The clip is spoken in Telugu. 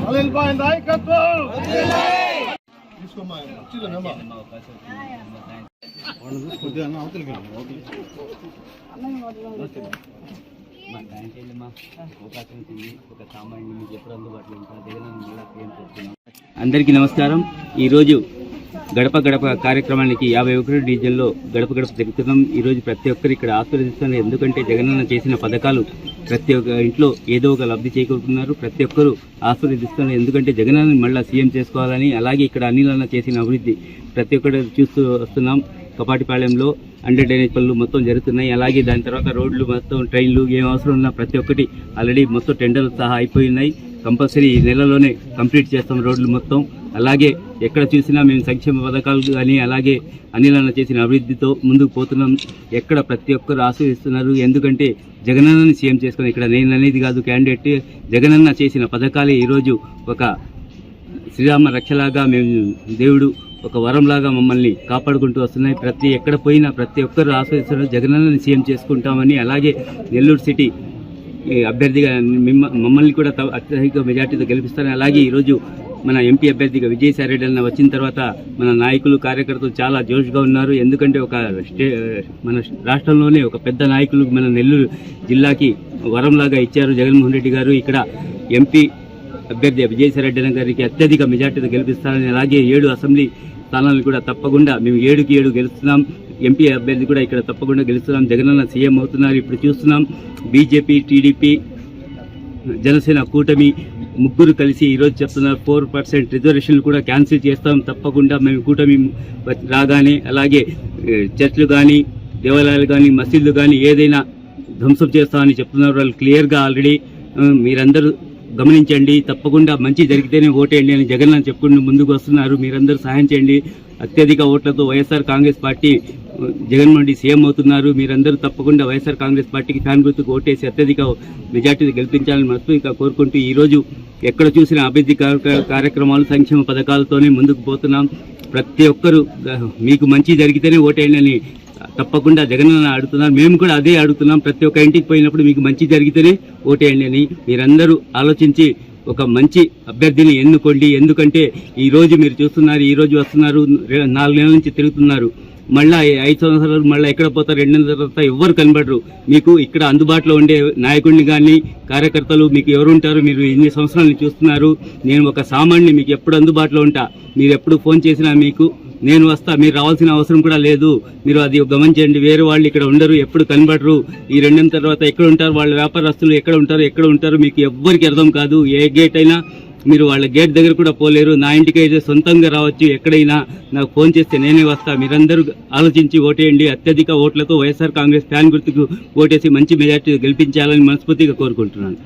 అందరికీ నమస్కారం. ఈరోజు గడప గడప కార్యక్రమానికి 51 డివిజన్లో గడప గడప జరుగుతున్నాం. ఈరోజు ప్రతి ఒక్కరు ఇక్కడ ఆస్వాదిస్తున్నారు. ఎందుకంటే జగనన్న చేసిన పథకాలు ప్రతి ఒక్క ఇంట్లో ఏదో ఒక లబ్ధి చేకూరుతున్నారు. ప్రతి ఒక్కరు ఆస్వాదిస్తున్నారు. ఎందుకంటే జగనన్న మళ్ళీ సీఎం చేసుకోవాలని, అలాగే ఇక్కడ అనిలన్న చేసిన అభివృద్ధి ప్రతి ఒక్కరు చూస్తూ వస్తున్నాం. కపాటిపాళెంలో 100 డ్రైనేజ్ పనులు మొత్తం జరుగుతున్నాయి. అలాగే దాని తర్వాత రోడ్లు మొత్తం, ట్రైన్లు ఏం అవసరం ఉన్నా ప్రతి ఒక్కటి ఆల్రెడీ మొత్తం టెండర్లు సహా అయిపోయి ఉన్నాయి. కంపల్సరీ ఈ నెలలోనే కంప్లీట్ చేస్తాం రోడ్లు మొత్తం. అలాగే ఎక్కడ చూసినా మేము సంక్షేమ పథకాలు కానీ, అలాగే అనిలన్న చేసిన అభివృద్ధితో ముందుకు పోతున్నాం. ఎక్కడ ప్రతి ఒక్కరు ఆస్వాదిస్తున్నారు. ఎందుకంటే జగనన్నని సీఎం చేసుకుని, ఇక్కడ నేను అనేది కాదు క్యాండిడేట్, జగనన్న చేసిన పథకాలే ఈరోజు ఒక శ్రీరామ రక్షలాగా, మేము దేవుడు ఒక వరంలాగా మమ్మల్ని కాపాడుకుంటూ వస్తున్నాయి. ఎక్కడ పోయినా ప్రతి ఒక్కరు ఆస్వాదిస్తున్నారు. జగనన్నని సీఎం చేసుకుంటామని, అలాగే నెల్లూరు సిటీ అభ్యర్థిగా మమ్మల్ని కూడా అత్యధిక మెజార్టీతో గెలిపిస్తారని, అలాగే ఈరోజు మన ఎంపీ అభ్యర్థిగా విజయసాయిరెడ్డి అన్న వచ్చిన తర్వాత మన నాయకులు కార్యకర్తలు చాలా జోష్గా ఉన్నారు. ఎందుకంటే మన రాష్ట్రంలోనే ఒక పెద్ద నాయకులు మన నెల్లూరు జిల్లాకి వరంలాగా ఇచ్చారు జగన్మోహన్ రెడ్డి గారు. ఇక్కడ ఎంపీ అభ్యర్థి విజయసాయిరెడ్డి అన్న గారికి అత్యధిక మెజార్టీతో గెలిపిస్తారని, అలాగే 7 అసెంబ్లీ స్థానాలను కూడా తప్పకుండా మేము 7కి 7 గెలుస్తున్నాం. ఎంపీ అభ్యర్థి కూడా ఇక్కడ తప్పకుండా గెలుస్తున్నాం. జగనన్న సీఎం అవుతున్నారు. ఇప్పుడు చూస్తున్నాం బీజేపీ, టీడీపీ, జనసేన కూటమి ముగ్గురు కలిసి ఈరోజు చెప్తున్నారు 4% రిజర్వేషన్లు కూడా క్యాన్సిల్ చేస్తాం తప్పకుండా మేము కూటమి రాగానే. అలాగే చర్చ్లు కానీ, దేవాలయాలు కానీ, మసీదులు కానీ ఏదైనా ధ్వంసం చేస్తామని చెప్తున్నారు వాళ్ళు క్లియర్గా. ఆల్రెడీ మీరందరూ గమనించండి. తప్పకుండా మంచి జరిగితేనే ఓటేయండి అని జగన్ చెప్పుకుంటూ ముందుకు వస్తున్నారు. మీరందరూ సహాయం చేయండి. అత్యధిక ఓట్లతో వైఎస్ఆర్ కాంగ్రెస్ పార్టీ జగన్మోహన్ రెడ్డి సీఎం అవుతున్నారు. మీరందరూ తప్పకుండా వైఎస్ఆర్ కాంగ్రెస్ పార్టీకి ఫ్యాన్ గుర్తుకు ఓటేసి అత్యధిక మెజార్టీని గెలిపించాలని మనస్ఫూర్తిగా కోరుకుంటూ ఈరోజు ఎక్కడ చూసిన అభివృద్ధి కార్యక్రమాలు, సంక్షేమ పథకాలతోనే ముందుకు పోతున్నాం. ప్రతి ఒక్కరూ మీకు మంచి జరిగితేనే ఓటేయండి అని తప్పకుండా జగనన్న అడుగుతున్నారు. మేము కూడా అదే అడుగుతున్నాం. ప్రతి ఒక్క ఇంటికి పోయినప్పుడు మీకు మంచి జరిగితేనే ఓటేయండి అని మీరందరూ ఆలోచించి ఒక మంచి అభ్యర్థిని ఎన్నుకోండి. ఎందుకంటే ఈరోజు మీరు చూస్తున్నారు, ఈరోజు వస్తున్నారు, 4 నెలల నుంచి తిరుగుతున్నారు. మళ్ళీ 5 సంవత్సరాలు మళ్ళీ ఎక్కడ పోతారు? 2 నెలల తర్వాత ఎవ్వరు కనబడరు. మీకు ఇక్కడ అందుబాటులో ఉండే నాయకుడిని కానీ, కార్యకర్తలు మీకు ఎవరుంటారు? మీరు ఇన్ని సంవత్సరాలు చూస్తున్నారు. నేను ఒక సామాన్యుని, మీకు ఎప్పుడు అందుబాటులో ఉంటా. మీరు ఎప్పుడు ఫోన్ చేసినా మీకు నేను వస్తా. మీరు రావాల్సిన అవసరం కూడా లేదు. మీరు అది గమనించండి. వేరే వాళ్ళు ఇక్కడ ఉండరు, ఎప్పుడు కనబడరు. ఈ 2 నెలల తర్వాత ఎక్కడ ఉంటారు? వాళ్ళ వ్యాపారస్తులు ఎక్కడ ఉంటారు మీకు ఎవ్వరికి అర్థం కాదు. ఏ గేట్ అయినా మీరు వాళ్ళ గేట్ దగ్గర కూడా పోలేరు. నా ఇంటికి అయితే సొంతంగా రావచ్చు. ఎక్కడైనా నాకు ఫోన్ చేస్తే నేనే వస్తా. మీరందరూ ఆలోచించి ఓటేయండి. అత్యధిక ఓట్లతో వైఎస్ఆర్ కాంగ్రెస్ ఫ్యాన్ గుర్తుకు ఓటేసి మంచి మెజార్టీ గెలిపించాలని మనస్ఫూర్తిగా కోరుకుంటున్నాను.